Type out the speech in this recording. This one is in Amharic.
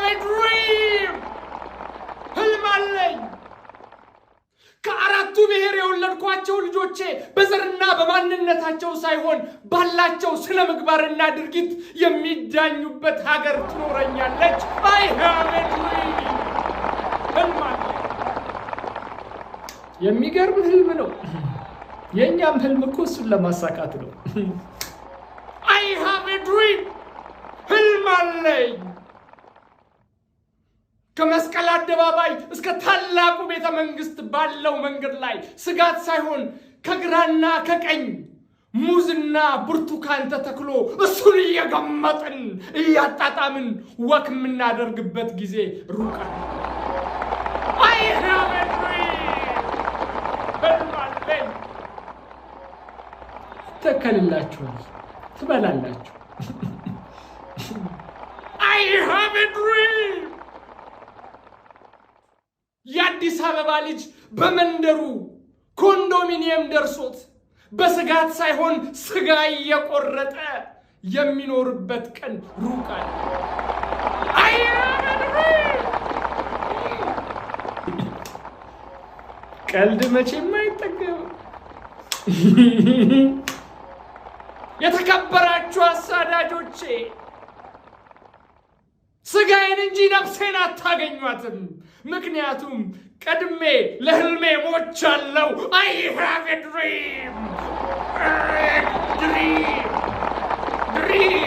a dream ህልም አለኝ ከአራቱ ብሔር የወለድኳቸው ልጆቼ በዘርና በማንነታቸው ሳይሆን ባላቸው ስነ ምግባርና ድርጊት የሚዳኙበት ሀገር ትኖረኛለች I have a dream ህልም አለኝ የሚገርም ህልም ነው የኛም ህልም እኮ እሱን ለማሳካት ነው I have a dream ህልም አለኝ ከመስቀል አደባባይ እስከ ታላቁ ቤተ መንግስት ባለው መንገድ ላይ ስጋት ሳይሆን ከግራና ከቀኝ ሙዝና ብርቱካን ተተክሎ እሱን እየገመጥን እያጣጣምን ወክ የምናደርግበት ጊዜ ሩቅ I have a dream ህልም አለኝ ተከልላችኋል ትበላላችሁ I have a dream የአዲስ አበባ ልጅ በመንደሩ ኮንዶሚኒየም ደርሶት በስጋት ሳይሆን ስጋ እየቆረጠ የሚኖርበት ቀን ሩቅ አለ I have a dream ቀልድ መቼም አይጠገብም የተከበራችሁ አሳዳጆቼ ስጋዬን እንጂ ነፍሴን አታገኟትም ምክንያቱም ቀድሜ ለህልሜ ሞቻለሁ I have a dream dream